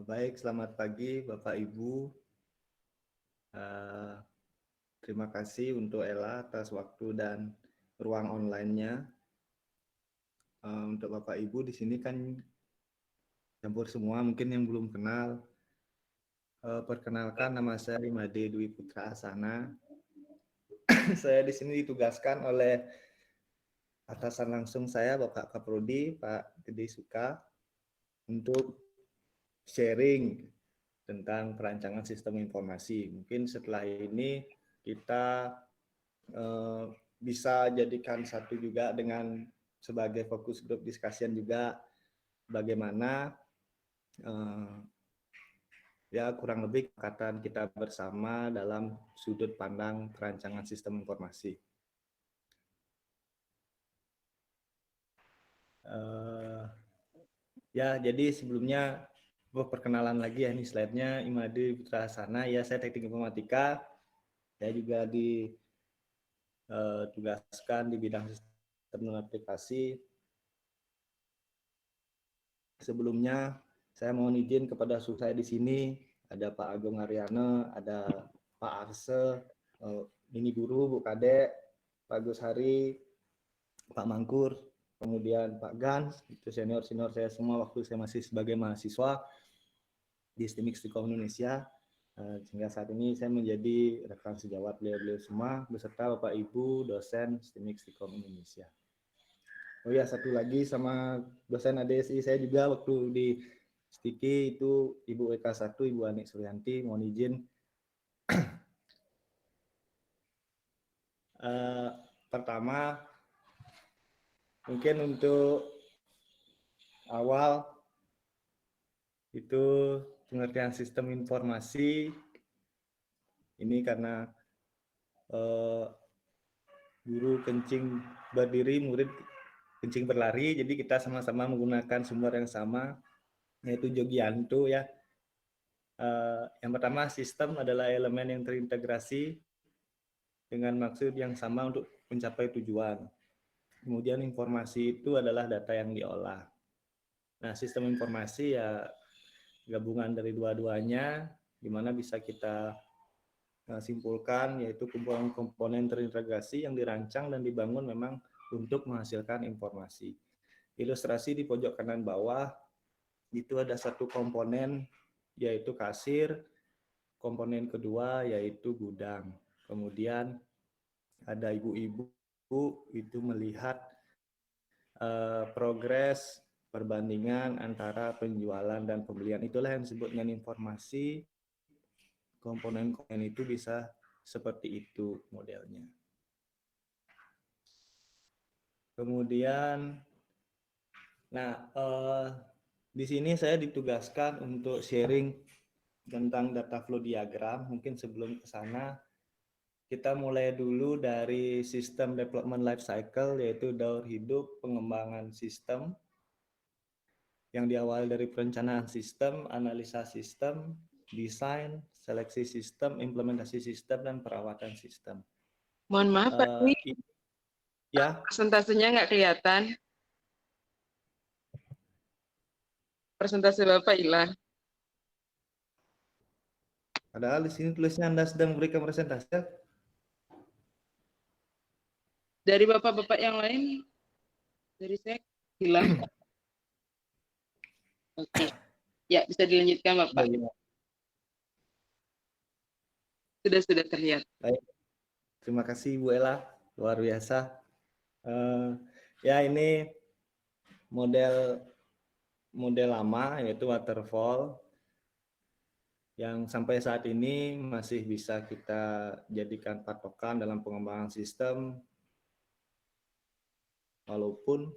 Baik, selamat pagi Bapak Ibu. Eh, Terima kasih untuk Ella atas waktu dan ruang online-nya. Untuk Bapak Ibu di sini kan campur semua, mungkin yang belum kenal. Perkenalkan, nama saya Imade Dwi Putra Asana. Saya di sini ditugaskan oleh atasan langsung saya, Bapak Kaprodi, Pak Gede Suka, untuk sharing tentang perancangan sistem informasi. Mungkin setelah ini kita eh, bisa jadikan satu juga dengan sebagai fokus grup discussion juga bagaimana eh, ya kurang lebih kesepakatan kita bersama dalam sudut pandang perancangan sistem informasi. Ya, jadi sebelumnya perkenalan lagi ya, ini slide-nya Imade Putra Sana, ya saya teknik informatika, saya juga ditugaskan di bidang sistem dan aplikasi. Sebelumnya saya mohon izin kepada suhu saya di sini, ada Pak Agung Aryana, ada Pak Arse, ini guru, Bu Kadek, Pak Gus Hari, Pak Mangkur, kemudian Pak Gans, itu senior-senior saya semua waktu saya masih sebagai mahasiswa di STIMIK Stikom Indonesia. Sehingga saat ini saya menjadi rekan sejawat beliau-beliau semua beserta Bapak Ibu dosen STIMIK Stikom Indonesia. Oh ya, satu lagi sama dosen ADSI saya juga waktu di Stiki itu Ibu EK1, Ibu Anik Suryanti, mohon izin. Pertama, mungkin untuk awal itu pengertian sistem informasi ini karena guru kencing berdiri, murid kencing berlari, jadi kita sama-sama menggunakan sumber yang sama, yaitu Jogianto ya. Yang pertama, sistem adalah elemen yang terintegrasi dengan maksud yang sama untuk mencapai tujuan. Kemudian informasi itu adalah data yang diolah. Nah, sistem informasi ya gabungan dari dua-duanya, di mana bisa kita simpulkan yaitu komponen terintegrasi yang dirancang dan dibangun memang untuk menghasilkan informasi. Ilustrasi di pojok kanan bawah itu ada satu komponen yaitu kasir, komponen kedua yaitu gudang. Kemudian ada ibu-ibu itu melihat progres perbandingan antara penjualan dan pembelian. Itulah yang disebut dengan informasi. Komponen-komponen itu bisa seperti itu modelnya. Kemudian, nah di sini saya ditugaskan untuk sharing tentang data flow diagram. Mungkin sebelum ke sana kita mulai dulu dari sistem development life cycle, yaitu daur hidup pengembangan sistem yang diawali dari perencanaan sistem, analisa sistem, desain, seleksi sistem, implementasi sistem, dan perawatan sistem. Mohon maaf Pak Dwi, ya. Persentasenya nggak kelihatan. Persentase Bapak hilang. Padahal di sini tulisnya Anda sedang memberikan presentasi. Dari Bapak-Bapak yang lain, dari saya hilang. Oke, ya bisa dilanjutkan Bapak. Ya. Sudah terlihat. Baik. Terima kasih Bu Ella, luar biasa. Ya ini model lama yaitu waterfall yang sampai saat ini masih bisa kita jadikan patokan dalam pengembangan sistem, walaupun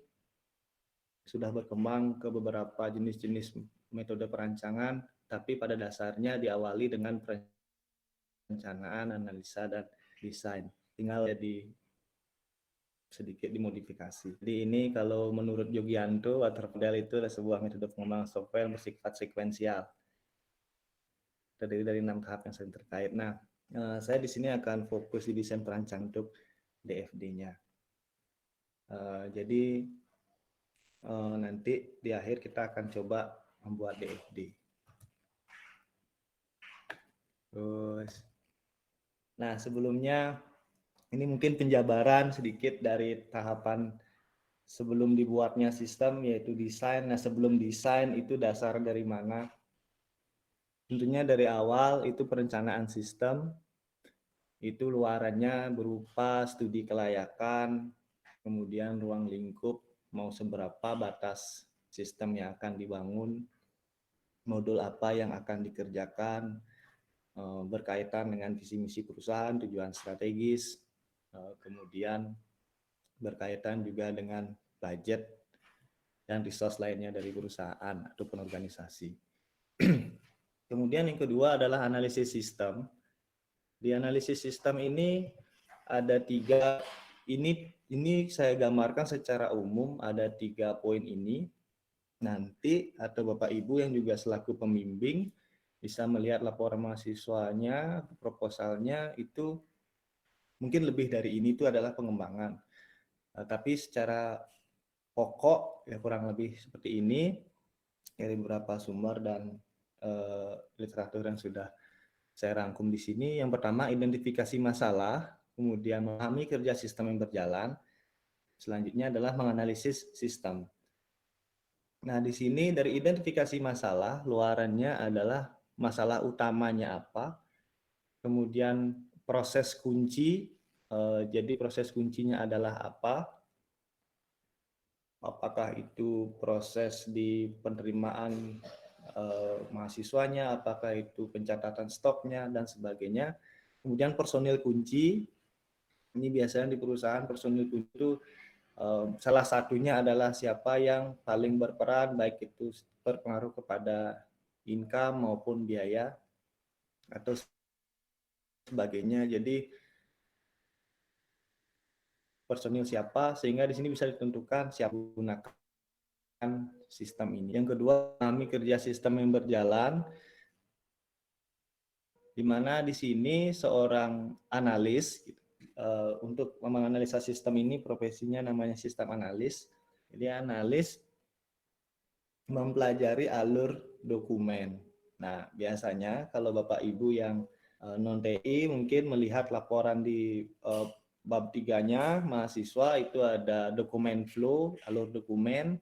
sudah berkembang ke beberapa jenis-jenis metode perancangan, tapi pada dasarnya diawali dengan perencanaan, analisa, dan desain. Tinggal jadi sedikit dimodifikasi. Jadi ini kalau menurut Jogianto, waterfall itu adalah sebuah metode pengembangan software bersifat sekuensial. Terdiri dari 6 tahap yang saling terkait. Nah, saya di sini akan fokus di desain perancang untuk DFD-nya. Jadi nanti di akhir kita akan coba membuat DFD. Terus, nah sebelumnya ini mungkin penjabaran sedikit dari tahapan sebelum dibuatnya sistem, yaitu desain. Nah sebelum desain itu dasar dari mana? Tentunya dari awal itu perencanaan sistem, itu luarannya berupa studi kelayakan, kemudian ruang lingkup, mau seberapa batas sistem yang akan dibangun, modul apa yang akan dikerjakan, berkaitan dengan visi misi perusahaan, tujuan strategis, kemudian berkaitan juga dengan budget dan resource lainnya dari perusahaan ataupun organisasi. Kemudian yang kedua adalah analisis sistem. Di analisis sistem ini ada tiga, ini saya gambarkan secara umum, ada 3 poin ini. Nanti atau Bapak Ibu yang juga selaku pembimbing bisa melihat laporan mahasiswanya, proposalnya itu mungkin lebih dari ini, itu adalah pengembangan. Tapi secara pokok ya kurang lebih seperti ini dari beberapa sumber dan literatur yang sudah saya rangkum di sini. Yang pertama, identifikasi masalah, kemudian memahami kerja sistem yang berjalan. Selanjutnya adalah menganalisis sistem. Nah, di sini dari identifikasi masalah, luarannya adalah masalah utamanya apa, kemudian proses kunci, jadi proses kuncinya adalah apa, apakah itu proses di penerimaan mahasiswanya, apakah itu pencatatan stoknya, dan sebagainya. Kemudian personil kunci, ini biasanya di perusahaan personil kunci itu salah satunya adalah siapa yang paling berperan, baik itu berpengaruh kepada income maupun biaya atau sebagainya. Jadi personil siapa, sehingga di sini bisa ditentukan siapa gunakan sistem ini. Yang kedua, kami kerja sistem yang berjalan, di mana di sini seorang analis untuk menganalisa sistem ini, profesinya namanya sistem analis. Jadi analis mempelajari alur dokumen. Nah, biasanya kalau Bapak Ibu yang non TI mungkin melihat laporan di bab 3-nya mahasiswa, itu ada dokumen flow, alur dokumen.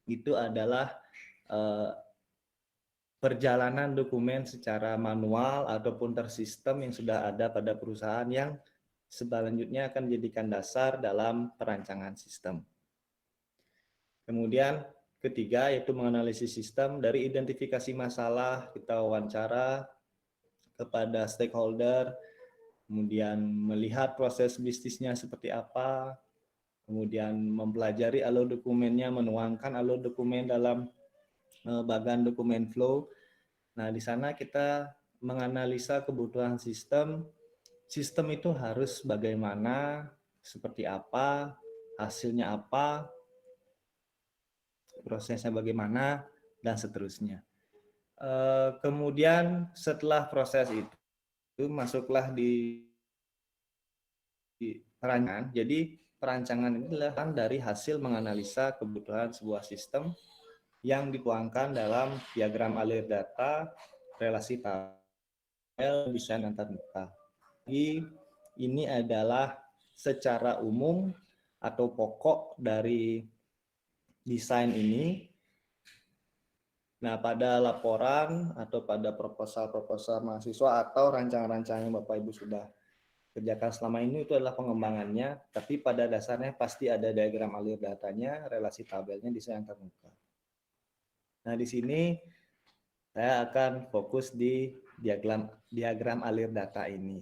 Itu adalah perjalanan dokumen secara manual ataupun tersistem yang sudah ada pada perusahaan yang selanjutnya akan dijadikan dasar dalam perancangan sistem. Kemudian ketiga yaitu menganalisis sistem. Dari identifikasi masalah, kita wawancara kepada stakeholder, kemudian melihat proses bisnisnya seperti apa, kemudian mempelajari alur dokumennya, menuangkan alur dokumen dalam bagan dokumen flow. Nah, di sana kita menganalisa kebutuhan sistem. Sistem itu harus bagaimana, seperti apa, hasilnya apa, prosesnya bagaimana, dan seterusnya. Kemudian setelah proses itu masuklah di perancangan. Jadi perancangan ini adalah dari hasil menganalisa kebutuhan sebuah sistem yang dituangkan dalam diagram alir data, relasi tabel, desain antar muka. Jadi ini adalah secara umum atau pokok dari desain ini. Nah, pada laporan atau pada proposal-proposal mahasiswa atau rancangan-rancangan yang Bapak Ibu sudah kerjakan selama ini, itu adalah pengembangannya, tapi pada dasarnya pasti ada diagram alir datanya, relasi tabelnya, desain antar muka. Nah, di sini saya akan fokus di diagram alir data ini.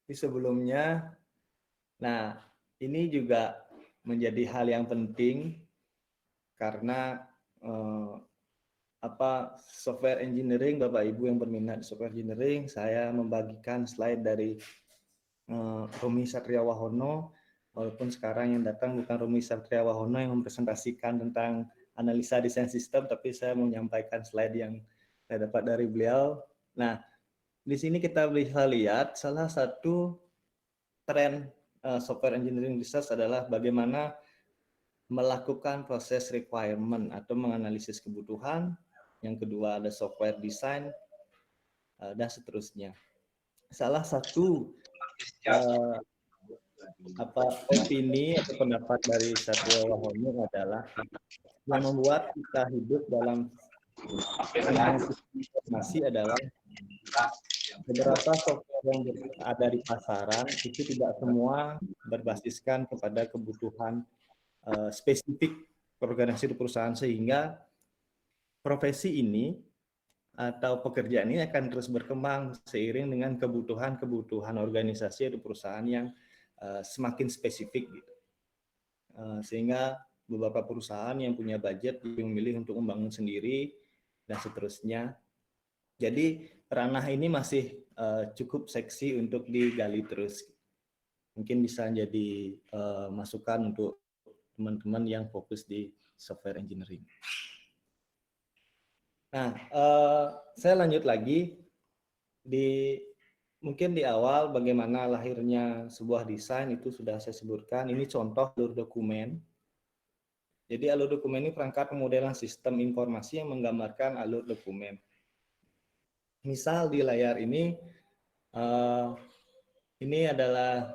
Ini sebelumnya, nah ini juga menjadi hal yang penting karena software engineering, Bapak Ibu yang berminat di software engineering, saya membagikan slide dari Romi Satriawahono, walaupun sekarang yang datang bukan Romi Satriawahono yang mempresentasikan tentang analisa desain sistem, tapi saya menyampaikan slide yang saya dapat dari beliau. Nah, di sini kita bisa lihat salah satu tren software engineering research adalah bagaimana melakukan proses requirement atau menganalisis kebutuhan. Yang kedua ada software design, dan seterusnya. Salah satu opini atau pendapat dari Satya Wahonur adalah yang membuat kita hidup dalam informasi adalah beberapa software yang ada di pasaran itu tidak semua berbasiskan kepada kebutuhan spesifik organisasi di perusahaan, sehingga profesi ini atau pekerjaan ini akan terus berkembang seiring dengan kebutuhan organisasi di perusahaan yang semakin spesifik gitu. Sehingga beberapa perusahaan yang punya budget memilih untuk membangun sendiri dan seterusnya. Jadi ranah ini masih cukup seksi untuk digali terus. Mungkin bisa jadi masukan untuk teman-teman yang fokus di software engineering. Nah, saya lanjut lagi mungkin di awal bagaimana lahirnya sebuah desain itu sudah saya sebutkan. Ini contoh alur dokumen. Jadi alur dokumen ini perangkat pemodelan sistem informasi yang menggambarkan alur dokumen. Misal di layar ini adalah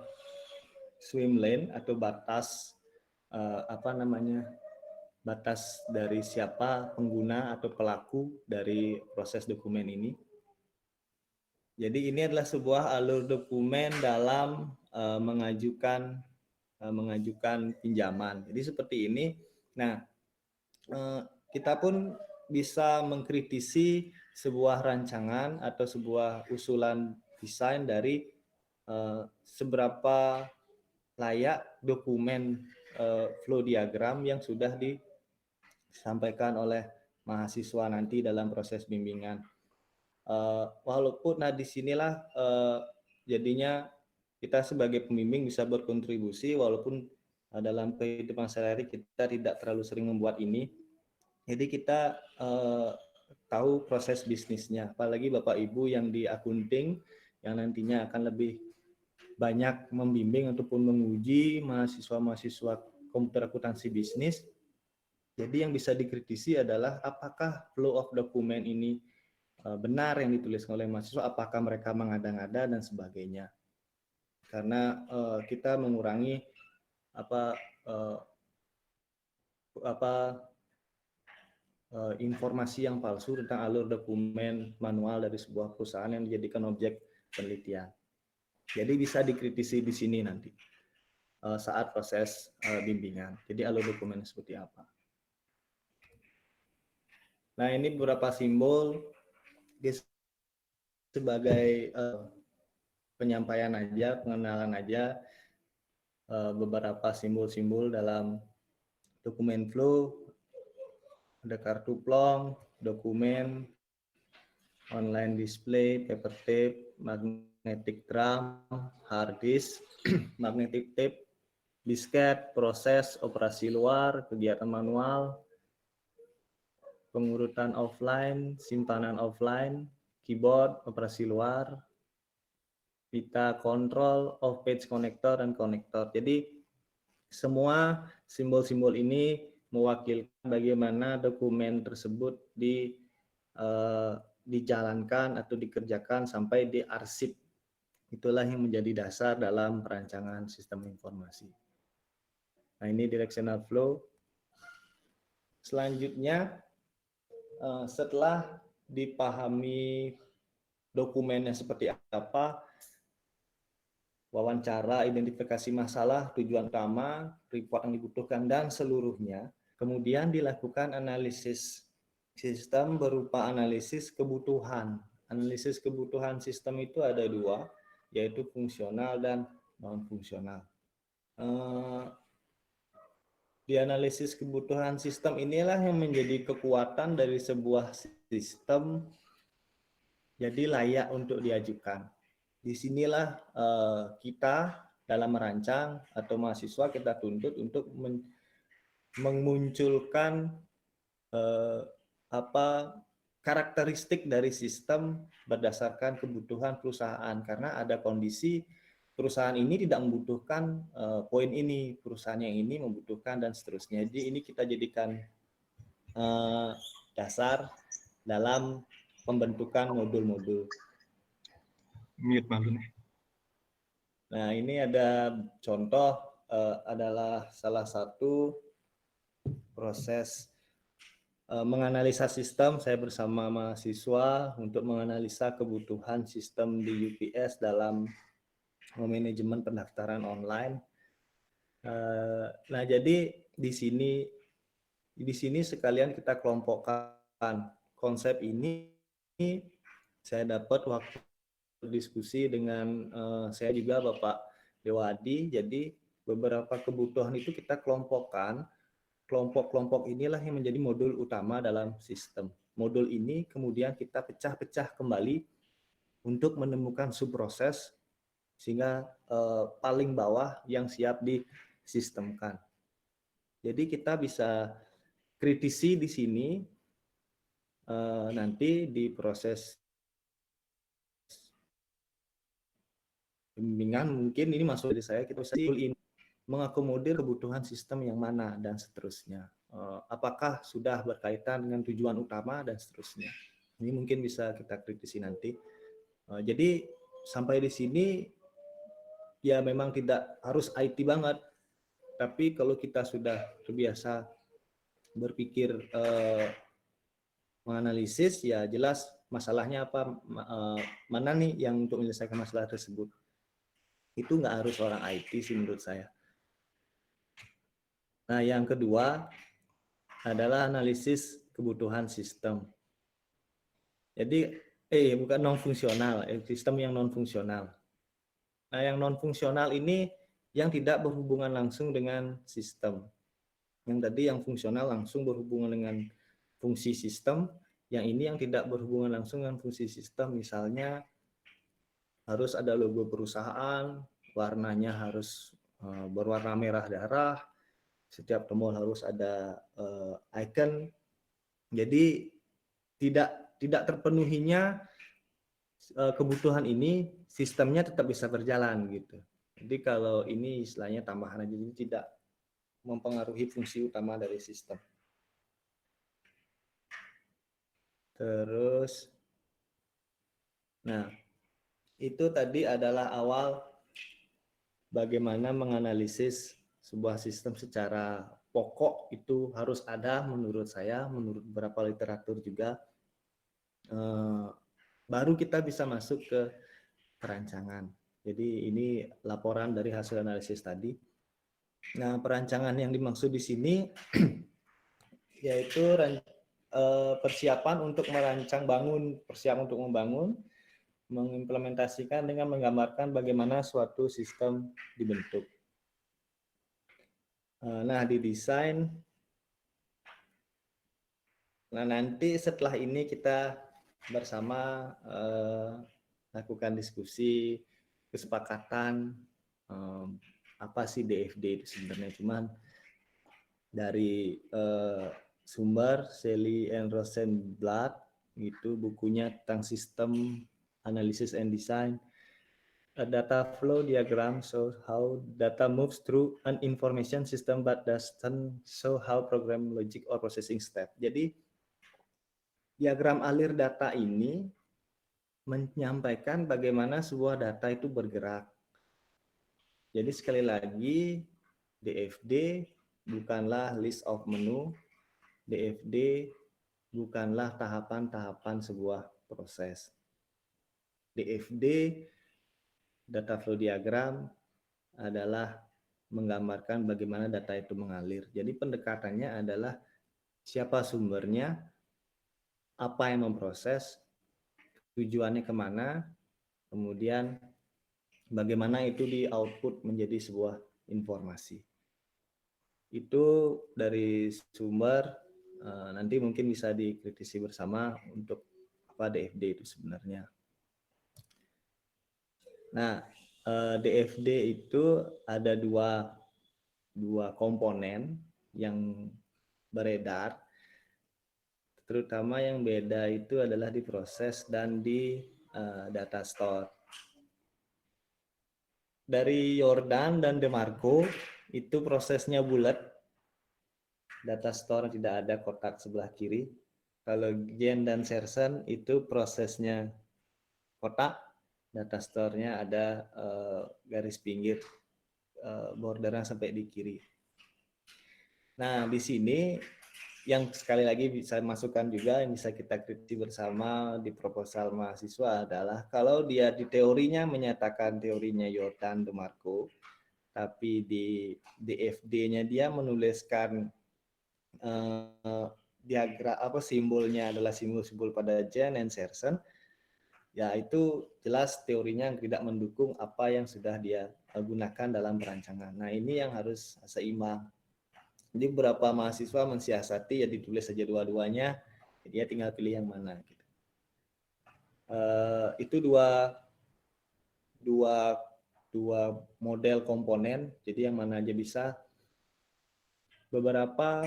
swim lane atau batas batas dari siapa pengguna atau pelaku dari proses dokumen ini. Jadi ini adalah sebuah alur dokumen dalam mengajukan pinjaman. Jadi seperti ini. Nah, kita pun bisa mengkritisi sebuah rancangan atau sebuah usulan desain dari seberapa layak dokumen flow diagram yang sudah disampaikan oleh mahasiswa nanti dalam proses bimbingan. Walaupun disinilah jadinya kita sebagai pembimbing bisa berkontribusi, walaupun dalam kehidupan sehari-hari kita tidak terlalu sering membuat ini. Jadi kita tahu proses bisnisnya, apalagi Bapak Ibu yang di akunting yang nantinya akan lebih banyak membimbing ataupun menguji mahasiswa-mahasiswa komputer akuntansi bisnis. Jadi yang bisa dikritisi adalah apakah flow of dokumen ini benar yang ditulis oleh mahasiswa, apakah mereka mengada-ngada dan sebagainya. Karena kita mengurangi informasi yang palsu tentang alur dokumen manual dari sebuah perusahaan yang dijadikan objek penelitian. Jadi bisa dikritisi di sini nanti saat proses bimbingan. Jadi alur dokumen seperti apa. Nah, ini beberapa simbol sebagai penyampaian aja, pengenalan aja beberapa simbol-simbol dalam dokumen flow. Ada kartu plong, dokumen, online display, paper tape, magnetic drum, hard disk, magnetic tape, disket, proses, operasi luar, kegiatan manual, pengurutan offline, simpanan offline, keyboard, operasi luar, pita kontrol, off-page connector, dan konektor. Jadi semua simbol-simbol ini mewakilkan bagaimana dokumen tersebut dijalankan atau dikerjakan sampai diarsip. Itulah yang menjadi dasar dalam perancangan sistem informasi. Nah, ini directional flow. Selanjutnya, setelah dipahami dokumennya seperti apa, wawancara, identifikasi masalah, tujuan utama, report yang dibutuhkan, dan seluruhnya, kemudian dilakukan analisis sistem berupa analisis kebutuhan. Analisis kebutuhan sistem itu ada dua, yaitu fungsional dan non-fungsional. Di analisis kebutuhan sistem inilah yang menjadi kekuatan dari sebuah sistem jadi layak untuk diajukan. Disinilah kita dalam merancang atau mahasiswa kita tuntut untuk memunculkan karakteristik dari sistem berdasarkan kebutuhan perusahaan, karena ada kondisi perusahaan ini tidak membutuhkan poin ini, perusahaan yang ini membutuhkan, dan seterusnya. Jadi ini kita jadikan dasar dalam pembentukan modul-modul. Mute malu nih. Nah, ini ada contoh adalah salah satu proses menganalisa sistem. Saya bersama mahasiswa untuk menganalisa kebutuhan sistem di UPS dalam manajemen pendaftaran online. Nah, jadi di sini sekalian kita kelompokkan konsep ini. Saya dapat waktu diskusi dengan saya juga Bapak Dewadi. Jadi beberapa kebutuhan itu kita kelompokkan. Kelompok-kelompok inilah yang menjadi modul utama dalam sistem. Modul ini kemudian kita pecah-pecah kembali untuk menemukan subproses sehingga paling bawah yang siap disistemkan. Jadi kita bisa kritisi di sini nanti di proses bimbingan mungkin ini masuk dari saya, kita bisa mengakomodir kebutuhan sistem yang mana dan seterusnya. Apakah sudah berkaitan dengan tujuan utama dan seterusnya. Ini mungkin bisa kita kritisi nanti. Jadi sampai di sini ya memang tidak harus IT banget, tapi kalau kita sudah terbiasa berpikir menganalisis, ya jelas masalahnya apa, mana nih yang untuk menyelesaikan masalah tersebut. Itu nggak harus orang IT sih menurut saya. Nah, yang kedua adalah analisis kebutuhan sistem. Jadi, bukan non-fungsional, sistem yang non-fungsional. Nah, yang non-fungsional ini yang tidak berhubungan langsung dengan sistem. Yang tadi yang fungsional langsung berhubungan dengan fungsi sistem, yang ini yang tidak berhubungan langsung dengan fungsi sistem. Misalnya harus ada logo perusahaan, warnanya harus berwarna merah darah, setiap tombol harus ada icon. Jadi tidak terpenuhinya kebutuhan ini, sistemnya tetap bisa berjalan gitu. Jadi kalau ini istilahnya tambahan aja, jadi tidak mempengaruhi fungsi utama dari sistem. Terus, nah itu tadi adalah awal bagaimana menganalisis sebuah sistem secara pokok. Itu harus ada menurut saya, menurut beberapa literatur juga. Baru kita bisa masuk ke perancangan. Jadi ini laporan dari hasil analisis tadi. Nah, perancangan yang dimaksud di sini yaitu persiapan untuk merancang bangun, persiapan untuk membangun, mengimplementasikan dengan menggambarkan bagaimana suatu sistem dibentuk. Nah, didesain. Nah, nanti setelah ini kita bersama lakukan diskusi, kesepakatan apa sih DFD itu sebenarnya. Cuman dari sumber Shelley and Rosenblatt itu bukunya tentang sistem analysis and design. A data flow diagram shows how data moves through an information system but doesn't show how program logic or processing step. Jadi diagram alir data ini menyampaikan bagaimana sebuah data itu bergerak. Jadi sekali lagi, DFD bukanlah list of menu, DFD bukanlah tahapan-tahapan sebuah proses. DFD, data flow diagram, adalah menggambarkan bagaimana data itu mengalir. Jadi pendekatannya adalah siapa sumbernya, apa yang memproses, tujuannya kemana, kemudian bagaimana itu di output menjadi sebuah informasi. Itu dari sumber, nanti mungkin bisa dikritisi bersama untuk apa DFD itu sebenarnya. Nah, DFD itu ada dua komponen yang beredar, terutama yang beda itu adalah di proses dan di data store. Dari Jordan dan DeMarco itu prosesnya bulat, data store tidak ada kotak sebelah kiri. Kalau Gen dan Serson itu prosesnya kotak, Data store-nya ada garis pinggir bordernya sampai di kiri. Nah, di sini yang sekali lagi bisa masukkan juga yang bisa kita kritisi bersama di proposal mahasiswa adalah kalau dia di teorinya menyatakan teorinya Jordan DeMarco, tapi di DFD-nya dia menuliskan diagram apa simbolnya adalah simbol-simbol pada Jen and Serson, ya itu jelas teorinya tidak mendukung apa yang sudah dia gunakan dalam perancangan. Nah, ini yang harus seimbang. Jadi beberapa mahasiswa mensiasati ya ditulis saja dua-duanya, dia tinggal pilih yang mana. Gitu. Itu dua model komponen, jadi yang mana aja bisa. Beberapa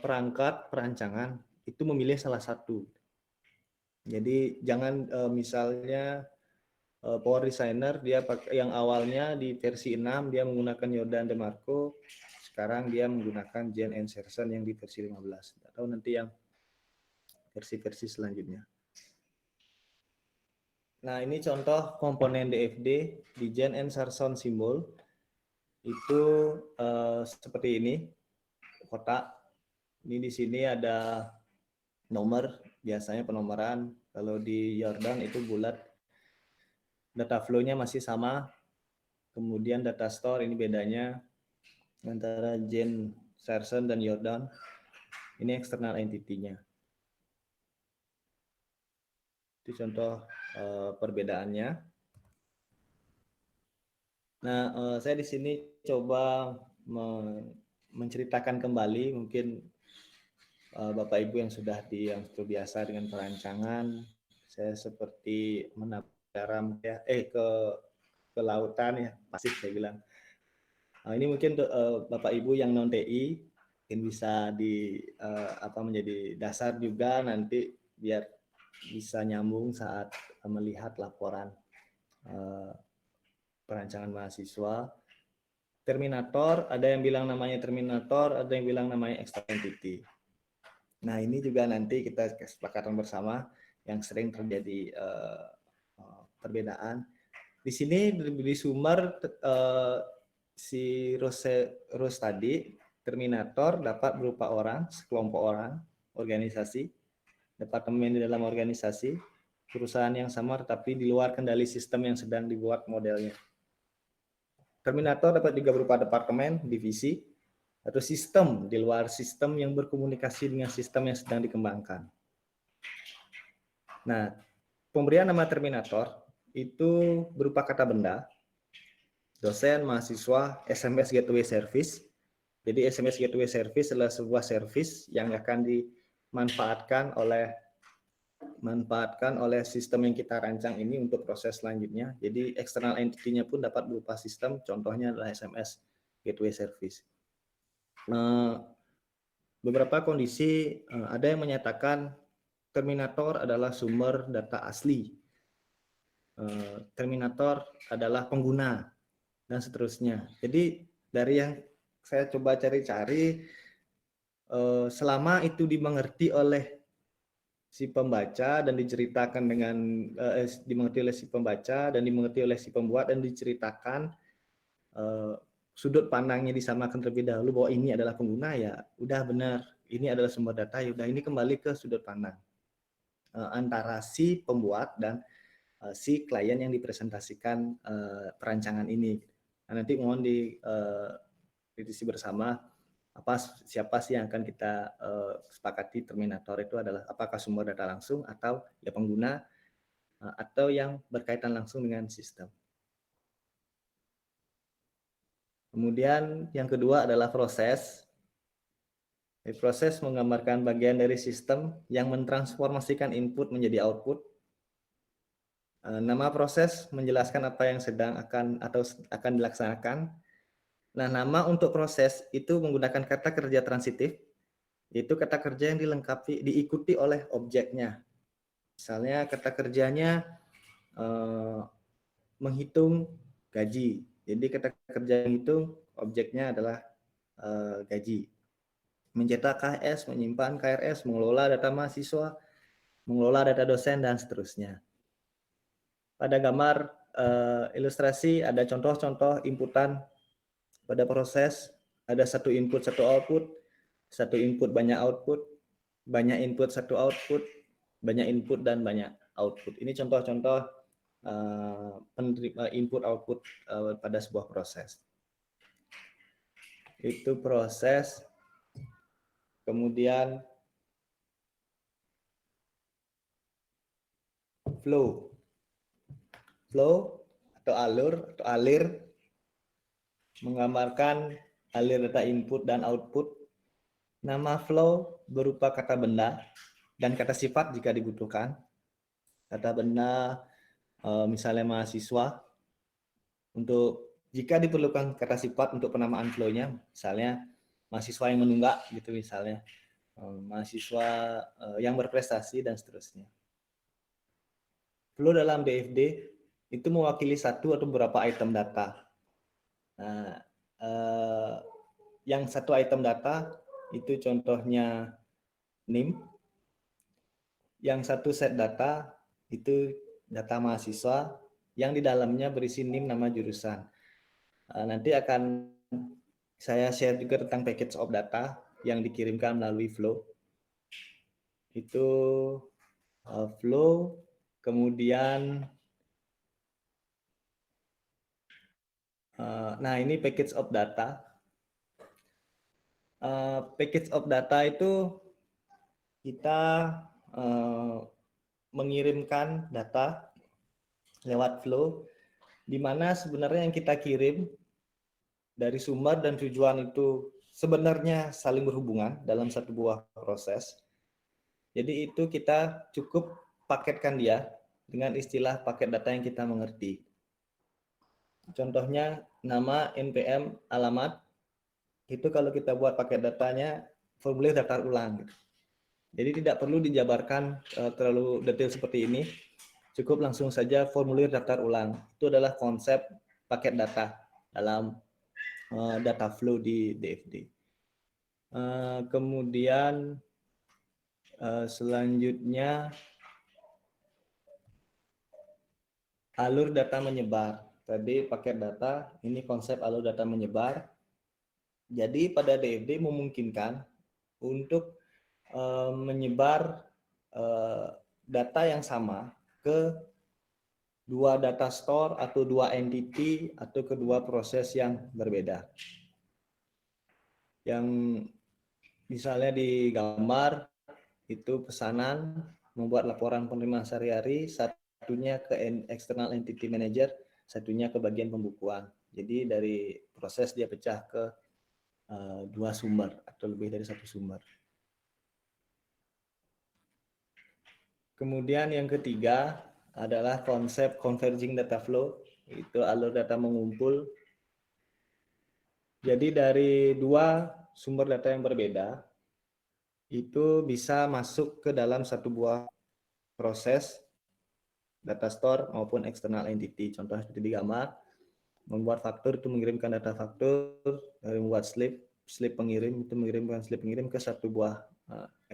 perangkat perancangan itu memilih salah satu. Jadi jangan misalnya Power Designer dia pakai yang awalnya di versi 6 dia menggunakan Jordan DeMarco, sekarang dia menggunakan Jen and Serson yang di versi 15. Atau nanti yang versi-versi selanjutnya. Nah, ini contoh komponen DFD di Jen and Serson simbol. Itu seperti ini. Kotak. Ini di sini ada nomor, biasanya penomoran. Kalau di Jordan itu bulat. Data flow-nya masih sama. Kemudian data store ini bedanya antara Jen Serson dan Jordan. Ini external entity-nya. Itu contoh perbedaannya. Nah, saya di sini coba menceritakan kembali mungkin Bapak Ibu yang sudah terbiasa dengan perancangan, saya seperti menabrak ya ke lautan ya, pasif saya bilang. Nah, ini mungkin Bapak Ibu yang non TI mungkin bisa menjadi dasar juga nanti biar bisa nyambung saat melihat laporan perancangan mahasiswa. Terminator, ada yang bilang namanya terminator, ada yang bilang namanya external entity. Nah, ini juga nanti kita kesepakatan bersama yang sering terjadi perbedaan. Di sini di Sumber si Rose tadi, terminator dapat berupa orang, sekelompok orang, organisasi, departemen di dalam organisasi, perusahaan yang sama tetapi di luar kendali sistem yang sedang dibuat modelnya. Terminator dapat juga berupa departemen, divisi, atau sistem di luar sistem yang berkomunikasi dengan sistem yang sedang dikembangkan. Nah, pemberian nama terminator itu berupa kata benda, dosen, mahasiswa, SMS Gateway Service. Jadi SMS Gateway Service adalah sebuah service yang akan dimanfaatkan oleh sistem yang kita rancang ini untuk proses selanjutnya. Jadi eksternal entity-nya pun dapat berupa sistem, contohnya adalah SMS Gateway Service. Beberapa kondisi ada yang menyatakan terminator adalah sumber data asli, terminator adalah pengguna, dan seterusnya. Jadi dari yang saya coba cari-cari, selama itu dimengerti oleh si pembaca dan diceritakan dimengerti oleh si pembaca dan dimengerti oleh si pembuat dan diceritakan sudut pandangnya disamakan terlebih dahulu bahwa ini adalah pengguna, ya udah benar, ini adalah sumber data, ya udah ini kembali ke sudut pandang antara si pembuat dan si klien yang dipresentasikan perancangan ini. Nah, nanti mohon dikritisi bersama siapa sih yang akan kita sepakati terminator itu adalah apakah sumber data langsung atau ya pengguna atau yang berkaitan langsung dengan sistem. Kemudian yang kedua adalah proses. Proses menggambarkan bagian dari sistem yang mentransformasikan input menjadi output. Nama proses menjelaskan apa yang sedang akan dilaksanakan. Nah, nama untuk proses itu menggunakan kata kerja transitif, yaitu kata kerja yang diikuti oleh objeknya. Misalnya kata kerjanya menghitung gaji. Jadi kata kerja yang itu objeknya adalah gaji. Mencetak KS, menyimpan KRS, mengelola data mahasiswa, mengelola data dosen, dan seterusnya. pada gambar ilustrasi ada contoh-contoh inputan pada proses, ada satu input satu output, satu input banyak output, banyak input satu output, banyak input dan banyak output. Ini contoh-contoh input output pada sebuah proses. Itu proses, kemudian flow. Flow atau alur atau alir menggambarkan alir data input dan output. Nama flow berupa kata benda dan kata sifat jika dibutuhkan. Kata benda misalnya mahasiswa, untuk jika diperlukan kata sifat untuk penamaan flow-nya, misalnya mahasiswa yang menunggak gitu misalnya, mahasiswa yang berprestasi dan seterusnya. Flow dalam DFD itu mewakili satu atau beberapa item data. Nah, yang satu item data itu contohnya NIM, yang satu set data itu data mahasiswa yang di dalamnya berisi NIM nama jurusan. Nanti akan saya share juga tentang package of data yang dikirimkan melalui flow. Itu flow, kemudian nah ini package of data. Package of data itu kita mengirimkan data lewat flow, di mana sebenarnya yang kita kirim dari sumber dan tujuan itu sebenarnya saling berhubungan dalam satu buah proses. Jadi itu kita cukup paketkan dia dengan istilah paket data yang kita mengerti. Contohnya nama, npm, alamat, itu kalau kita buat paket datanya formulir daftar ulang. Jadi tidak perlu dijabarkan terlalu detail seperti ini, cukup langsung saja formulir daftar ulang. Itu adalah konsep paket data dalam data flow di DFD. Kemudian selanjutnya alur data menyebar. Tadi paket data, ini konsep alur data menyebar. Jadi pada DFD memungkinkan untuk menyebar data yang sama ke dua data store atau dua entity atau kedua proses yang berbeda. Yang misalnya di gambar itu pesanan, membuat laporan penerimaan sehari-hari, satunya ke external entity manager, satunya ke bagian pembukuan. Jadi dari proses dia pecah ke dua sumber atau lebih dari satu sumber. Kemudian yang ketiga adalah konsep converging data flow, itu alur data mengumpul. Jadi dari dua sumber data yang berbeda, itu bisa masuk ke dalam satu buah proses data store maupun external entity. Contoh seperti di gambar, membuat faktur itu mengirimkan data faktur, dari membuat slip pengirim itu mengirimkan slip pengirim ke satu buah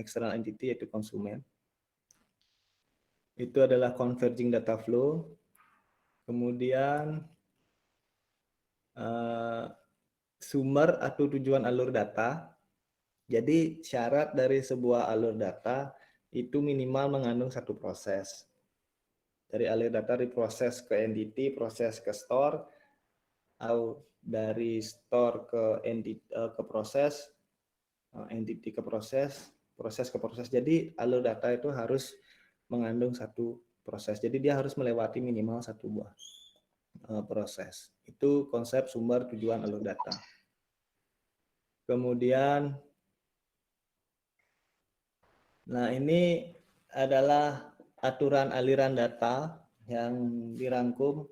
external entity yaitu konsumen. Itu adalah converging data flow. Kemudian sumber atau tujuan alur data. Jadi syarat dari sebuah alur data itu minimal mengandung satu proses. Dari alur data diproses ke entity, proses ke store, atau dari store ke entity ke proses, entity ke proses, proses ke proses. Jadi alur data itu harus mengandung satu proses. Jadi dia harus melewati minimal satu buah proses. Itu konsep sumber tujuan alur data. Kemudian, nah ini adalah aturan aliran data yang dirangkum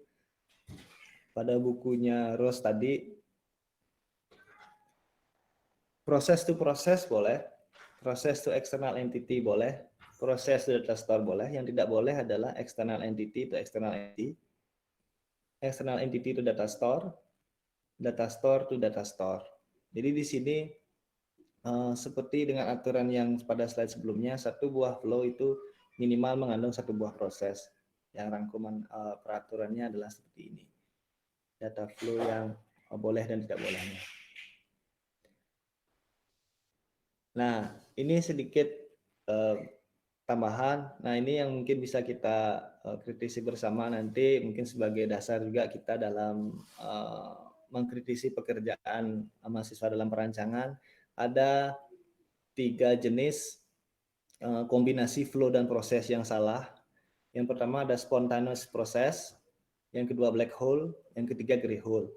pada bukunya Rose tadi. Proses to proses boleh, proses to external entity boleh, proses to data store boleh. Yang tidak boleh adalah external entity to external entity, external entity to data store to data store. Jadi di sini seperti dengan aturan yang pada slide sebelumnya, satu buah flow itu minimal mengandung satu buah proses. Yang rangkuman peraturannya adalah seperti ini. Data flow yang boleh dan tidak bolehnya. Nah, ini sedikit tambahan. Nah, ini yang mungkin bisa kita kritisi bersama nanti, mungkin sebagai dasar juga kita dalam mengkritisi pekerjaan mahasiswa dalam perancangan. Ada 3 jenis kombinasi flow dan proses yang salah. Yang pertama ada spontaneous process, yang kedua black hole, yang ketiga grey hole.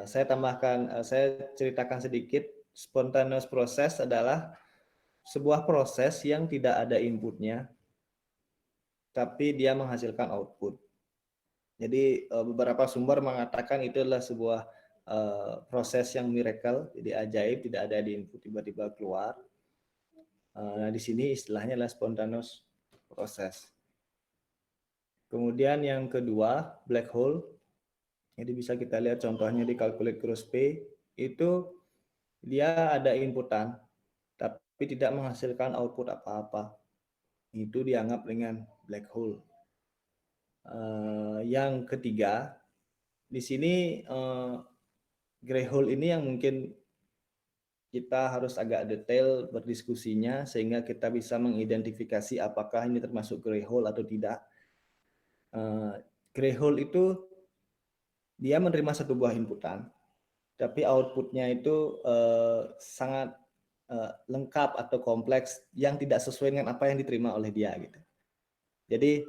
Saya ceritakan sedikit. Spontaneous process adalah sebuah proses yang tidak ada inputnya, tapi dia menghasilkan output. Jadi beberapa sumber mengatakan itu adalah sebuah proses yang miracle, jadi ajaib, tidak ada di input tiba-tiba keluar. Nah, di sini istilahnya adalah spontaneous process. Kemudian yang kedua, black hole. Jadi bisa kita lihat contohnya di calculate gross P, itu dia ada inputan, tapi tidak menghasilkan output apa-apa. Itu dianggap dengan black hole. Yang ketiga, di sini grey hole ini yang mungkin kita harus agak detail berdiskusinya sehingga kita bisa mengidentifikasi apakah ini termasuk grey hole atau tidak. Grey hole itu dia menerima satu buah inputan, tapi outputnya itu sangat lengkap atau kompleks yang tidak sesuai dengan apa yang diterima oleh dia gitu. Jadi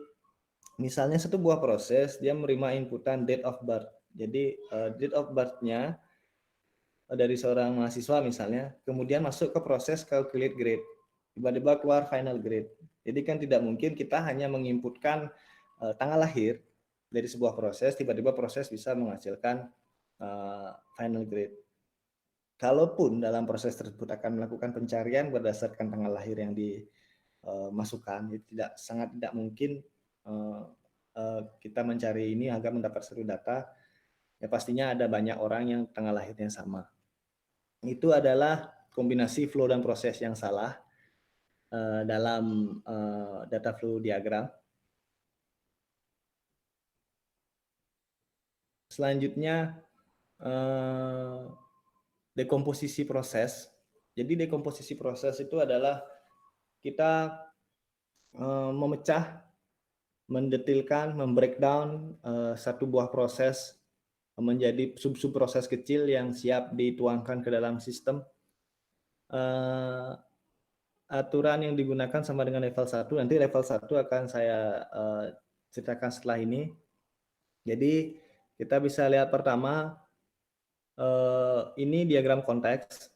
misalnya satu buah proses dia menerima inputan date of birth. Jadi date of birth-nya dari seorang mahasiswa misalnya, kemudian masuk ke proses calculate grade. Tiba-tiba keluar final grade. Jadi kan tidak mungkin kita hanya menginputkan tanggal lahir dari sebuah proses, tiba-tiba proses bisa menghasilkan final grade. Kalaupun dalam proses tersebut akan melakukan pencarian berdasarkan tanggal lahir yang dimasukkan, sangat tidak mungkin kita mencari ini agar mendapat satu data. Ya pastinya ada banyak orang yang tanggal lahirnya sama. Itu adalah kombinasi flow dan proses yang salah dalam data flow diagram. Selanjutnya dekomposisi proses. Jadi dekomposisi proses itu adalah kita memecah, mendetilkan, membreakdown satu buah proses menjadi sub-sub proses kecil yang siap dituangkan ke dalam sistem. Aturan yang digunakan sama dengan level 1, nanti level 1 akan saya ceritakan setelah ini. Jadi kita bisa lihat pertama, ini diagram konteks.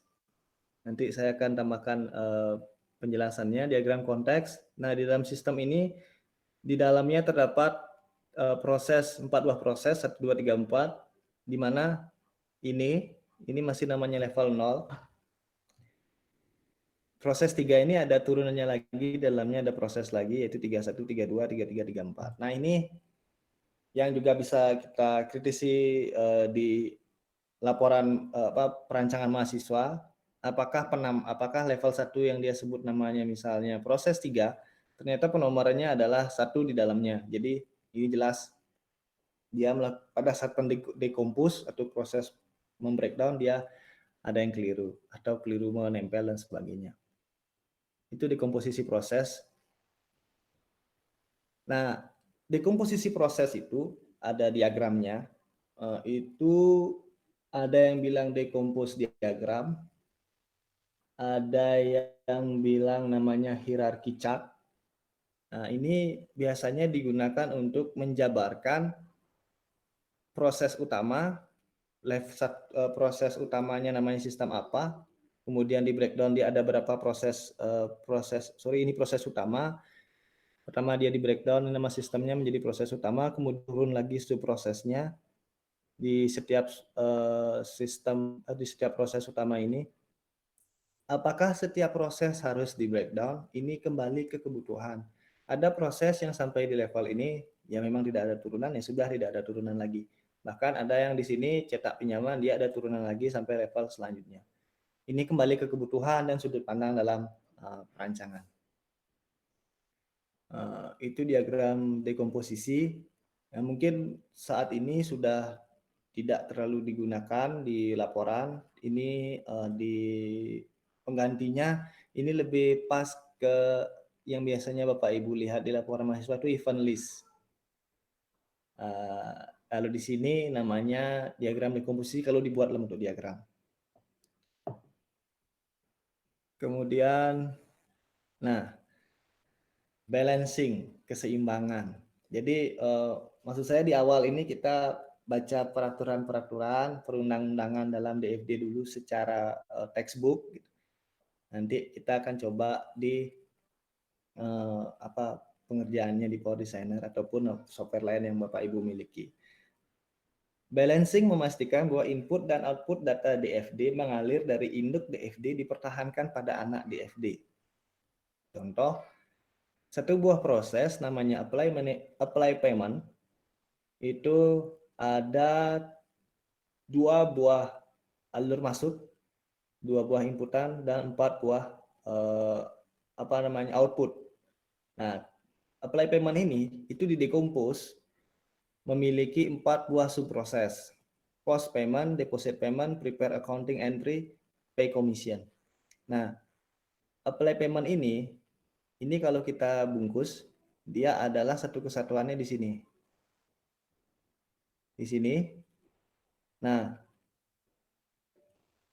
Nanti saya akan tambahkan penjelasannya, diagram konteks. Nah, di dalam sistem ini, di dalamnya terdapat proses, 4 buah proses, 1, 2, 3, 4, di mana ini masih namanya level 0. Proses 3 ini ada turunannya lagi, dalamnya ada proses lagi, yaitu 31, 32, 33, 34. Nah, ini yang juga bisa kita kritisi di laporan perancangan mahasiswa, apakah level 1 yang dia sebut namanya misalnya proses 3, ternyata penomorannya adalah 1 di dalamnya. Jadi ini jelas dia pada saat mendekompos atau proses membreakdown dia ada yang keliru atau keliru menempel dan sebagainya. Itu dekomposisi proses. Nah, dekomposisi proses itu ada diagramnya. Itu ada yang bilang dekompos diagram, ada yang bilang namanya hierarki chart. Nah, ini biasanya digunakan untuk menjabarkan proses utama, proses utamanya namanya sistem apa, kemudian di breakdown dia ada berapa proses ini proses utama. Pertama dia di breakdown nama sistemnya menjadi proses utama, kemudian turun lagi subprosesnya di setiap sistem di setiap proses utama ini. Apakah setiap proses harus di breakdown? Ini kembali ke kebutuhan. Ada proses yang sampai di level ini yang memang tidak ada turunan, ya sudah tidak ada turunan lagi. Bahkan ada yang di sini cetak pinjaman dia ada turunan lagi sampai level selanjutnya. Ini kembali ke kebutuhan dan sudut pandang dalam perancangan. itu diagram dekomposisi. Mungkin saat ini sudah tidak terlalu digunakan di laporan. Ini di penggantinya ini lebih pas ke yang biasanya Bapak Ibu lihat di laporan mahasiswa itu event list. Kalau di sini namanya diagram dekomposisi kalau dibuat dalam bentuk diagram. Kemudian, nah, balancing, keseimbangan. Jadi maksud saya di awal ini kita baca peraturan-peraturan perundang-undangan dalam DFD dulu secara textbook. Gitu. Nanti kita akan coba di pengerjaannya di Power Designer ataupun software lain yang Bapak Ibu miliki. Balancing memastikan bahwa input dan output data DFD mengalir dari induk DFD dipertahankan pada anak DFD. Contoh, satu buah proses namanya apply payment itu ada 2 buah alur masuk, 2 buah inputan dan 4 buah output. Nah, apply payment ini itu didecompose memiliki 4 buah subproses. Post payment, deposit payment, prepare accounting entry, pay commission. Nah, apply payment ini kalau kita bungkus, dia adalah satu kesatuannya di sini. Di sini. Nah,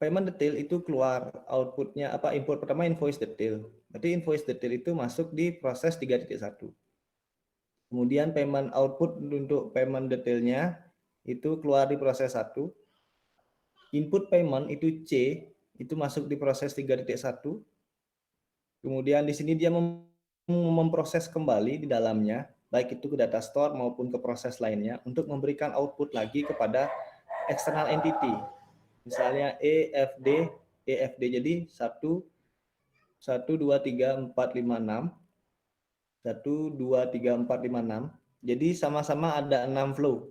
payment detail itu keluar outputnya input pertama invoice detail. Berarti invoice detail itu masuk di proses 3.1. Kemudian payment output untuk payment detailnya itu keluar di proses 1. Input payment itu C, itu masuk di proses 3.1. Kemudian di sini dia memproses kembali di dalamnya, baik itu ke data store maupun ke proses lainnya, untuk memberikan output lagi kepada external entity. Misalnya EFD, jadi 1, 2, 3, 4, 5, 6. 1, 2, 3, 4, 5, 6. Jadi sama-sama ada 6 flow.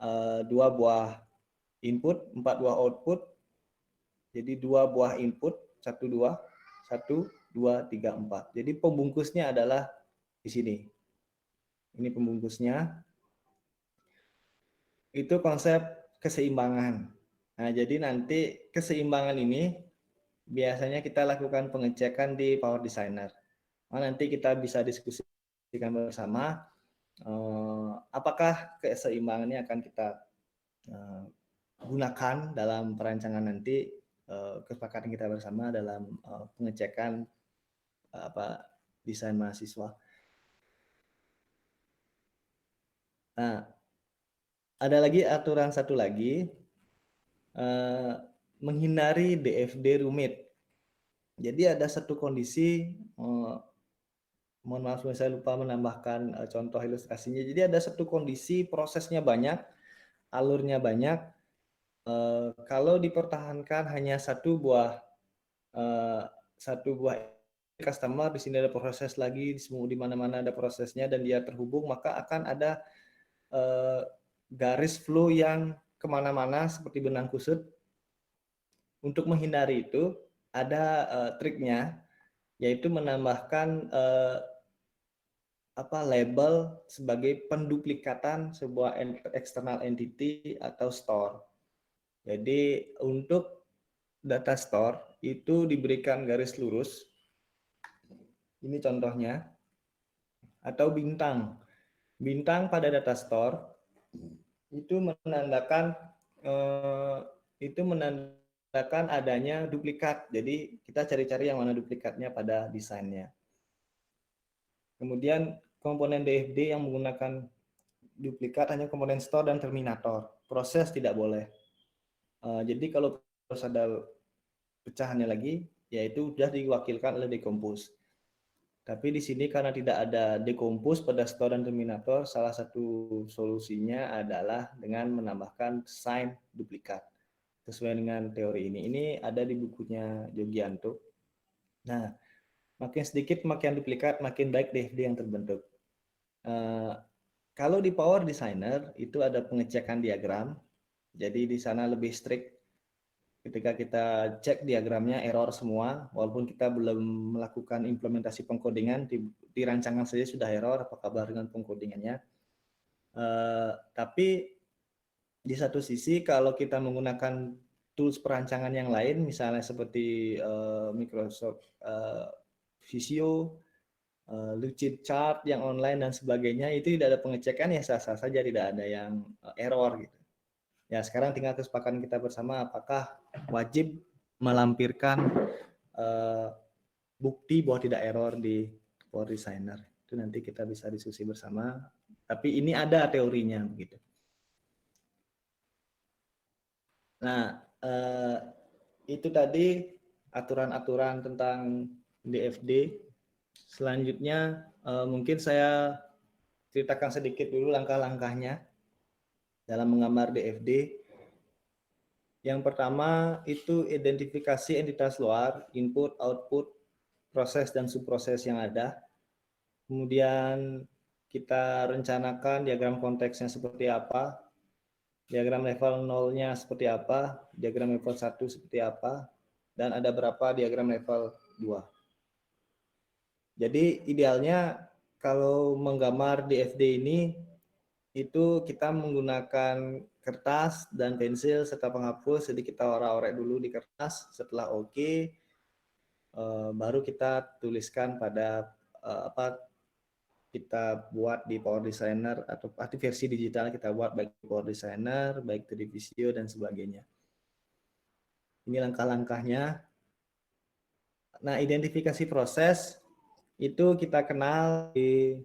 2 buah input, 4 buah output. Jadi 2 buah input, 1, 2, 3, 4. Jadi pembungkusnya adalah di sini. Ini pembungkusnya. Itu konsep keseimbangan. Nah, jadi nanti keseimbangan ini biasanya kita lakukan pengecekan di Power Designer. Nah, nanti kita bisa diskusikan bersama apakah keseimbangannya akan kita gunakan dalam perancangan nanti, kesepakatan kita bersama dalam pengecekan desain mahasiswa. Nah, ada lagi aturan satu lagi, menghindari DFD rumit. Jadi ada satu kondisi, mohon maaf saya lupa menambahkan contoh ilustrasinya. Jadi ada satu kondisi prosesnya banyak, alurnya banyak. Kalau dipertahankan hanya satu buah customer, di sini ada proses lagi, di mana-mana ada prosesnya dan dia terhubung, maka akan ada garis flow yang kemana-mana seperti benang kusut. Untuk menghindari itu ada triknya, yaitu menambahkan label sebagai penduplikatan sebuah external entity atau store. Jadi untuk data store itu diberikan garis lurus, ini contohnya, atau bintang. Bintang pada data store itu menandakan adanya duplikat. Jadi kita cari-cari yang mana duplikatnya pada desainnya. Kemudian komponen DFD yang menggunakan duplikat hanya komponen store dan terminator. Proses tidak boleh. Jadi kalau proses ada pecahannya lagi, yaitu sudah diwakilkan oleh decompose. Tapi di sini karena tidak ada decompose pada store dan terminator, salah satu solusinya adalah dengan menambahkan sign duplikat. Sesuai dengan teori ini. Ini ada di bukunya Jogianto. Nah, makin sedikit makin duplikat, makin baik DFD yang terbentuk. Kalau di Power Designer itu ada pengecekan diagram. Jadi di sana lebih strict. Ketika kita cek diagramnya error semua, walaupun kita belum melakukan implementasi pengkodingan, di rancangan saja sudah error, apa kabar dengan pengkodingannya. Tapi di satu sisi kalau kita menggunakan tools perancangan yang lain, misalnya seperti Microsoft Visio, Lucidchart yang online dan sebagainya, itu tidak ada pengecekan, ya sah-sah saja, tidak ada yang error gitu. Ya sekarang tinggal kesepakatan kita bersama apakah wajib melampirkan bukti bahwa tidak error di Power Designer. Itu nanti kita bisa diskusi bersama. Tapi ini ada teorinya begitu. Nah, itu tadi aturan-aturan tentang DFD. Selanjutnya mungkin saya ceritakan sedikit dulu langkah-langkahnya dalam menggambar DFD. Yang pertama itu identifikasi entitas luar, input, output, proses dan subproses yang ada. Kemudian kita rencanakan diagram konteksnya seperti apa, diagram level 0-nya seperti apa, diagram level 1 seperti apa, dan ada berapa diagram level 2. Jadi idealnya kalau menggambar DFD ini itu kita menggunakan kertas dan pensil serta penghapus, jadi kita orek-orek dulu di kertas, setelah oke, baru kita tuliskan pada kita buat di Power Designer atau versi digital kita buat baik di Power Designer, baik di Visio dan sebagainya. Ini langkah-langkahnya. Nah, identifikasi proses itu kita kenal di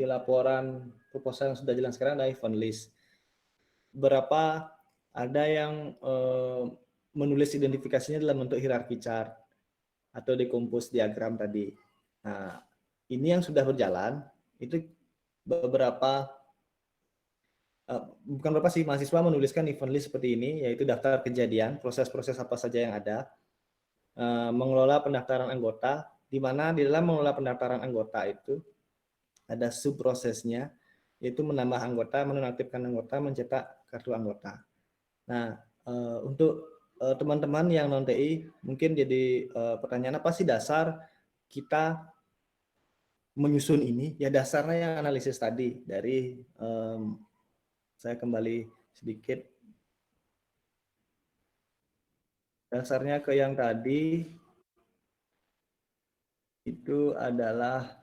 laporan proposal yang sudah jalan sekarang ada event list. Berapa ada yang menulis identifikasinya dalam bentuk hierarki chart atau decompose diagram tadi. Nah, ini yang sudah berjalan itu beberapa bukan berapa sih mahasiswa menuliskan event list seperti ini, yaitu daftar kejadian, proses-proses apa saja yang ada, mengelola pendaftaran anggota, di mana di dalam mengelola pendaftaran anggota itu ada subprosesnya, yaitu menambah anggota, menonaktifkan anggota, mencetak kartu anggota. Nah, untuk teman-teman yang non TI mungkin jadi pertanyaan apa sih dasar kita menyusun ini? Ya dasarnya yang analisis tadi dari saya kembali sedikit. Dasarnya ke yang tadi itu adalah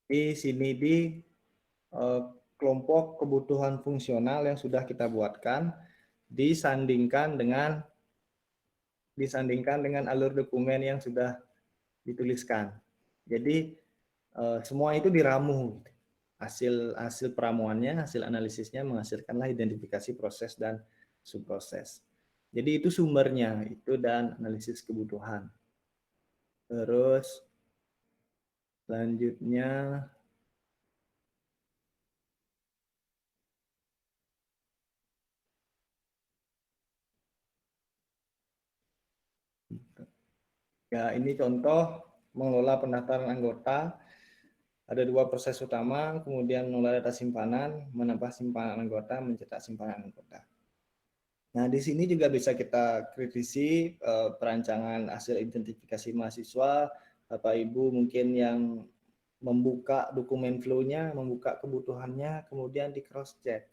di sini di kelompok kebutuhan fungsional yang sudah kita buatkan disandingkan dengan alur dokumen yang sudah dituliskan. Jadi semua itu diramu. Hasil peramuannya, hasil analisisnya menghasilkanlah identifikasi proses dan subproses. Jadi itu sumbernya, itu dan analisis kebutuhan. Terus selanjutnya ya ini contoh mengelola pendaftaran anggota. Ada dua proses utama, kemudian mengelola data simpanan, menambah simpanan anggota, mencetak simpanan anggota. Nah, di sini juga bisa kita kritisi perancangan hasil identifikasi mahasiswa, Bapak Ibu mungkin yang membuka dokumen flow-nya, membuka kebutuhannya, kemudian di cross check.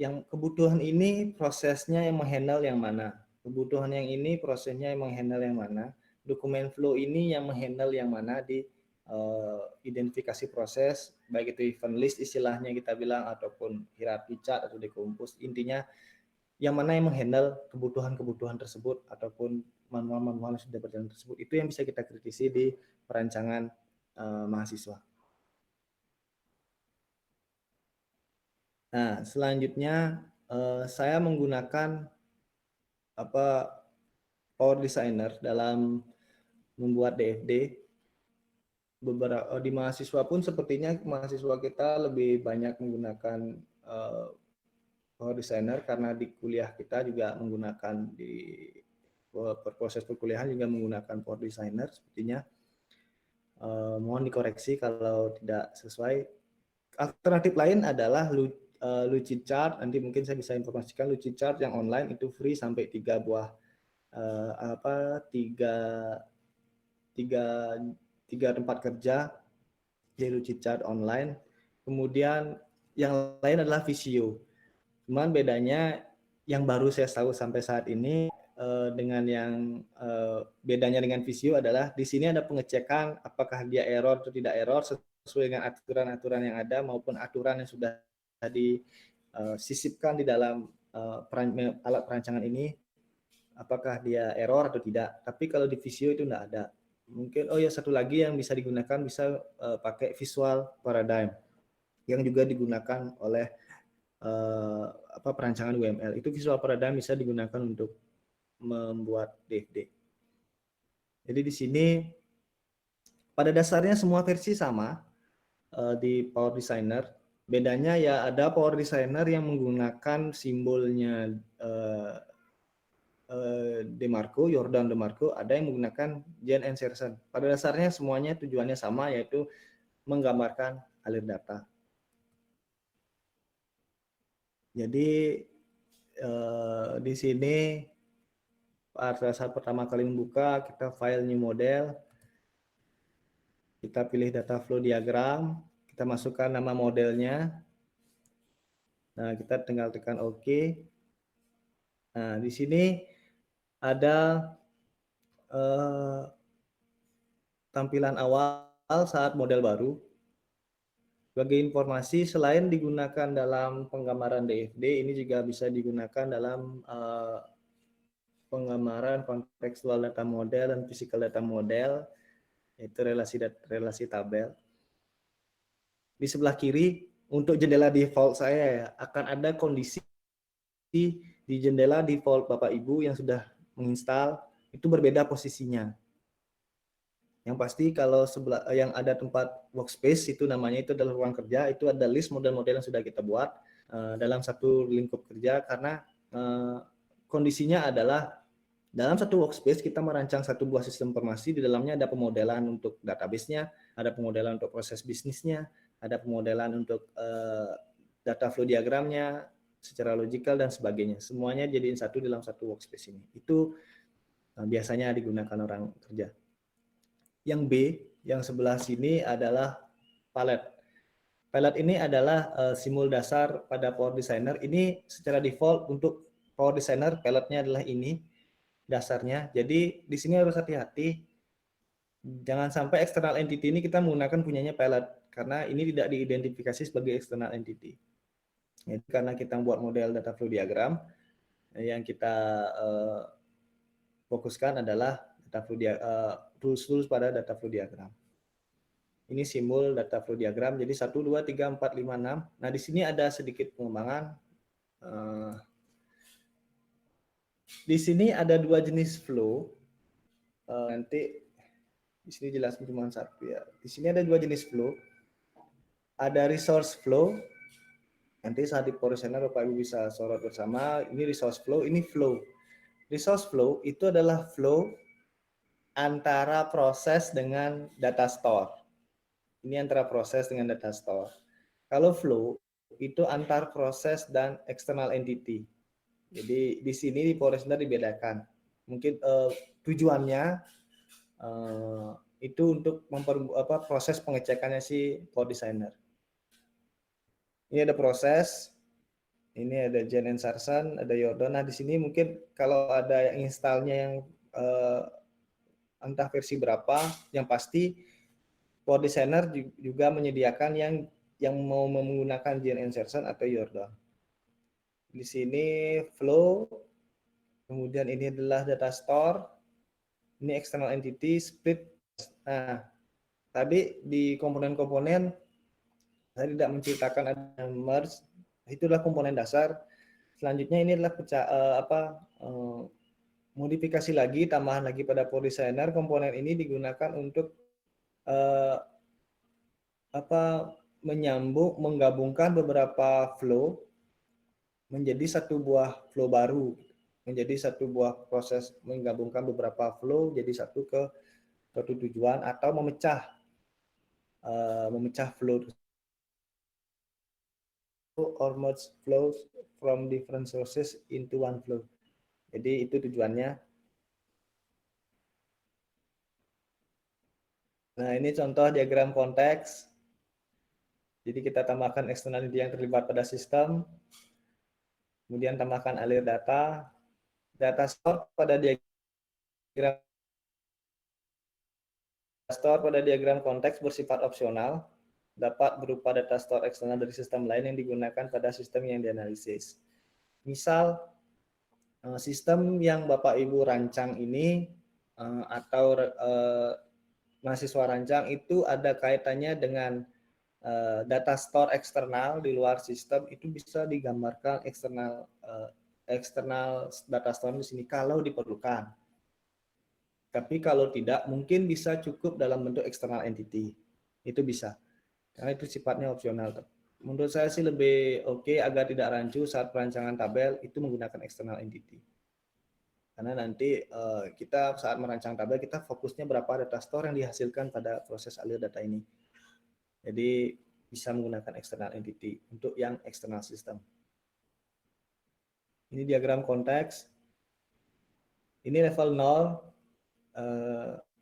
Yang kebutuhan ini prosesnya yang menghandle yang mana? Kebutuhan yang ini prosesnya yang menghandle yang mana? Dokumen flow ini yang menghandle yang mana di identifikasi proses, baik itu event list istilahnya kita bilang, ataupun hierarchy chart atau decompose. Intinya yang mana yang menghandle kebutuhan-kebutuhan tersebut ataupun manual-manual yang sudah berjalan tersebut, itu yang bisa kita kritisi di perancangan mahasiswa. Nah, selanjutnya saya menggunakan Power Designer dalam membuat DFD. Beberapa di mahasiswa pun sepertinya mahasiswa kita lebih banyak menggunakan Power Designer karena di kuliah kita juga menggunakan di proses perkuliahan juga menggunakan Power Designer sepertinya. Mohon dikoreksi kalau tidak sesuai. Alternatif lain adalah Lucidchart. Nanti mungkin saya bisa informasikan Lucidchart yang online itu free sampai 3 buah tiga tempat kerja, yaitu Cicat online. Kemudian yang lain adalah Visio. Cuman bedanya yang baru saya tahu sampai saat ini dengan yang bedanya dengan Visio adalah di sini ada pengecekan apakah dia error atau tidak error sesuai dengan aturan-aturan yang ada maupun aturan yang sudah disisipkan di dalam alat perancangan ini, apakah dia error atau tidak. Tapi kalau di Visio itu tidak ada. Mungkin satu lagi yang bisa digunakan bisa pakai Visual Paradigm yang juga digunakan oleh perancangan UML. Itu Visual Paradigm bisa digunakan untuk membuat DFD. Jadi di sini pada dasarnya semua versi sama di Power Designer. Bedanya ya ada Power Designer yang menggunakan simbolnya DeMarco, Jordan DeMarco, ada yang menggunakan Jen Serson. Pada dasarnya semuanya tujuannya sama, yaitu menggambarkan alir data. Jadi di sini pada saat pertama kali membuka, kita file new model, kita pilih data flow diagram, kita masukkan nama modelnya. Nah, kita tinggal tekan OK. Nah, di sini ada tampilan awal saat model baru. Sebagai informasi, selain digunakan dalam penggambaran DFD, ini juga bisa digunakan dalam penggambaran kontekstual data model dan physical data model, yaitu relasi tabel. Di sebelah kiri, untuk jendela default saya ya, akan ada kondisi di jendela default Bapak Ibu yang sudah menginstal, itu berbeda posisinya. Yang pasti kalau sebelah yang ada tempat workspace itu namanya itu adalah ruang kerja, itu ada list model-model yang sudah kita buat dalam satu lingkup kerja, karena kondisinya adalah dalam satu workspace kita merancang satu buah sistem informasi, di dalamnya ada pemodelan untuk database-nya, ada pemodelan untuk proses bisnisnya, ada pemodelan untuk data flow diagramnya secara logikal dan sebagainya. Semuanya jadiin satu dalam satu workspace ini. Itu biasanya digunakan orang kerja. Yang B, yang sebelah sini adalah palette. Palette ini adalah simbol dasar pada Power Designer. Ini secara default untuk Power Designer palette-nya adalah ini dasarnya. Jadi di sini harus hati-hati. Jangan sampai external entity ini kita menggunakan punyanya palette, karena ini tidak diidentifikasi sebagai external entity. Jadi karena kita membuat model data flow diagram, yang kita fokuskan adalah data flow tools pada data flow diagram. Ini simbol data flow diagram. Jadi 1, 2, 3, 4, 5, 6. Nah, di sini ada sedikit pengembangan. Di sini ada 2 jenis flow. Nanti di sini jelas cuma satu ya. Di sini ada 2 jenis flow. Ada resource flow. Nanti saat di Power Designer Bapak Ibu bisa sorot bersama. Ini resource flow, ini flow. Resource flow itu adalah flow antara proses dengan data store. Ini antara proses dengan data store. Kalau flow itu antar proses dan external entity. Jadi di sini di Power Designer dibedakan. Mungkin tujuannya itu untuk proses pengecekannya si Power Designer. Ini ada proses, ini ada Jen Sarsan, ada Jordan. Nah di sini mungkin kalau ada yang installnya yang entah versi berapa, yang pasti Power Designer juga menyediakan yang mau menggunakan Jen Sarsan atau Jordan. Di sini flow, kemudian ini adalah data store, ini external entity, split. Nah, tadi di komponen-komponen saya tidak menceritakan ada merge, itu adalah komponen dasar. Selanjutnya ini adalah modifikasi lagi, tambahan lagi pada Power Designer. Komponen ini digunakan untuk menggabungkan beberapa flow menjadi satu buah flow baru, menjadi satu buah proses, menggabungkan beberapa flow jadi satu ke suatu tujuan, atau memecah flow or merge flows from different sources into one flow. Jadi itu tujuannya. Nah, ini contoh diagram konteks. Jadi kita tambahkan externality yang terlibat pada sistem, kemudian tambahkan alir data, data store pada diagram konteks bersifat opsional, dapat berupa data store eksternal dari sistem lain yang digunakan pada sistem yang dianalisis. Misal, sistem yang Bapak Ibu rancang ini atau mahasiswa rancang itu ada kaitannya dengan data store eksternal di luar sistem, itu bisa digambarkan eksternal data store di sini kalau diperlukan. Tapi kalau tidak, mungkin bisa cukup dalam bentuk external entity. Itu bisa. Karena itu sifatnya opsional. Menurut saya sih lebih oke agar tidak rancu saat perancangan tabel itu menggunakan external entity. Karena nanti kita saat merancang tabel, kita fokusnya berapa data store yang dihasilkan pada proses alir data ini. Jadi bisa menggunakan external entity untuk yang external system. Ini diagram konteks. Ini level 0.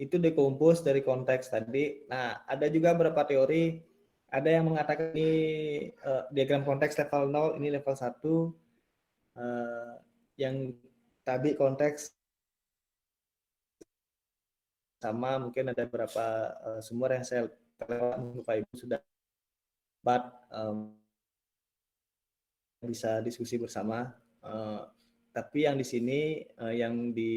Itu dekompos dari konteks tadi. Nah, ada juga beberapa teori. Ada yang mengatakan ini diagram konteks level 0, ini level 1. Yang tadi konteks sama, mungkin ada beberapa sumber yang saya terlewat, Bapak Ibu sudah dapat bisa diskusi bersama. Tapi yang di sini, yang di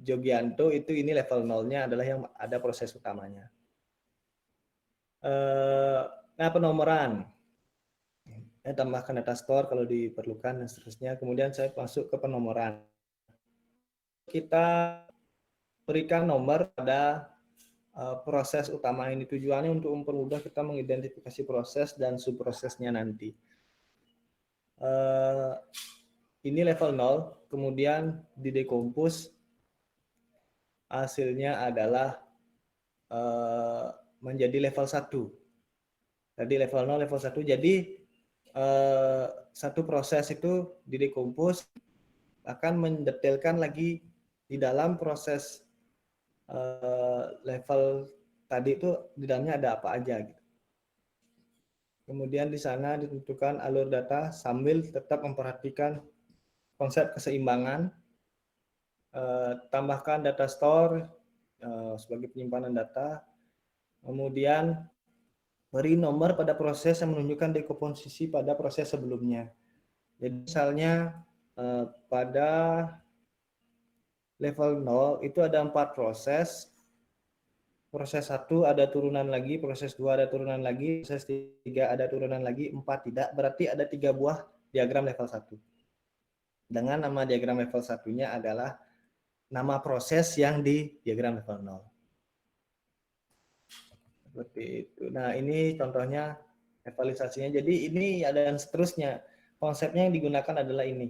Jogianto itu ini level 0-nya adalah yang ada proses utamanya. Nah, penomoran. Saya tambahkan data store kalau diperlukan dan seterusnya. Kemudian saya masuk ke penomoran. Kita berikan nomor pada proses utama ini. Tujuannya untuk mempermudah kita mengidentifikasi proses dan subprosesnya nanti. Ini level 0, kemudian didekompos, hasilnya adalah menjadi level 1. Tadi level 0, level 1. Jadi satu proses itu didekompos akan mendetailkan lagi di dalam proses level tadi itu di dalamnya ada apa aja gitu. Kemudian di sana ditentukan alur data sambil tetap memperhatikan konsep keseimbangan. Tambahkan data store sebagai penyimpanan data. Kemudian beri nomor pada proses yang menunjukkan dekomposisi pada proses sebelumnya. Jadi misalnya pada level 0 itu ada 4 proses. Proses 1 ada turunan lagi, proses 2 ada turunan lagi, proses 3 ada turunan lagi, 4 tidak. Berarti ada 3 buah diagram level 1. Dengan nama diagram level 1-nya adalah nama proses yang di diagram level 0. Seperti itu. Nah, ini contohnya evaluasinya. Jadi ini ada dan seterusnya. Konsepnya yang digunakan adalah ini.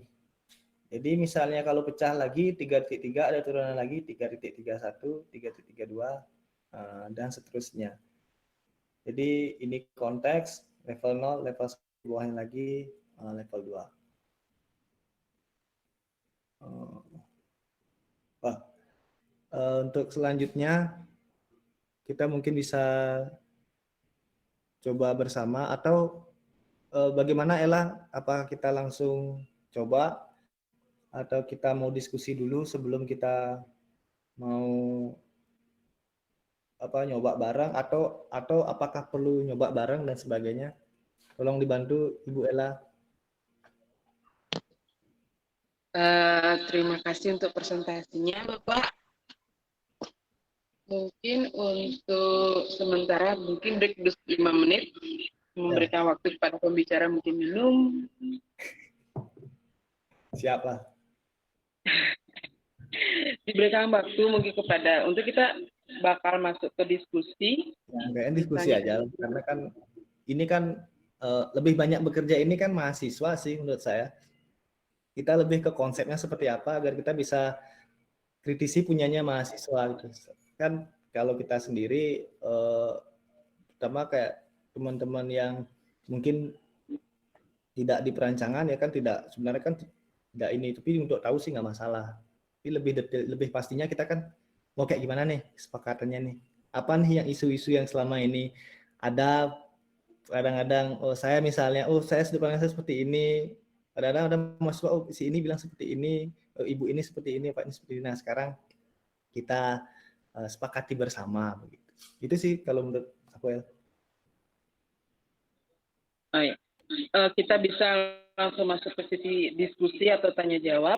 Jadi misalnya kalau pecah lagi 3.3 ada turunan lagi 3.31, 3.32 dan seterusnya. Jadi ini konteks level 0, level 1 bawahnya lagi level 2. Untuk selanjutnya kita mungkin bisa coba bersama atau bagaimana Ella? Apakah kita langsung coba atau kita mau diskusi dulu sebelum kita mau nyoba bareng atau apakah perlu nyoba bareng dan sebagainya? Tolong dibantu Ibu Ella. Terima kasih untuk presentasinya, Bapak. Mungkin untuk sementara mungkin break 5 menit, memberikan waktu kepada pembicara mungkin minum. Siapa? Diberikan waktu mungkin kepada untuk kita bakal masuk ke diskusi. Kayaknya diskusi aja karena kan ini kan lebih banyak bekerja ini kan mahasiswa sih menurut saya. Kita lebih ke konsepnya seperti apa agar kita bisa kritisi punyanya mahasiswa gitu. Kan kalau kita sendiri pertama kayak teman-teman yang mungkin tidak di perancangan ya kan tidak sebenarnya kan tidak ini, tapi untuk tahu sih nggak masalah. Tapi lebih detail, lebih pastinya kita kan mau kayak gimana nih kesepakatannya nih, apa nih yang isu-isu yang selama ini ada. Kadang-kadang saya misalnya saya sudut pandang saya seperti ini, kadang-kadang ada mahasiswa si ini bilang seperti ini, ibu ini seperti ini, pak ini seperti ini. Nah sekarang kita sepakati bersama begitu. Itu sih kalau menurut aku ya. Kita bisa langsung masuk ke sesi diskusi atau tanya jawab.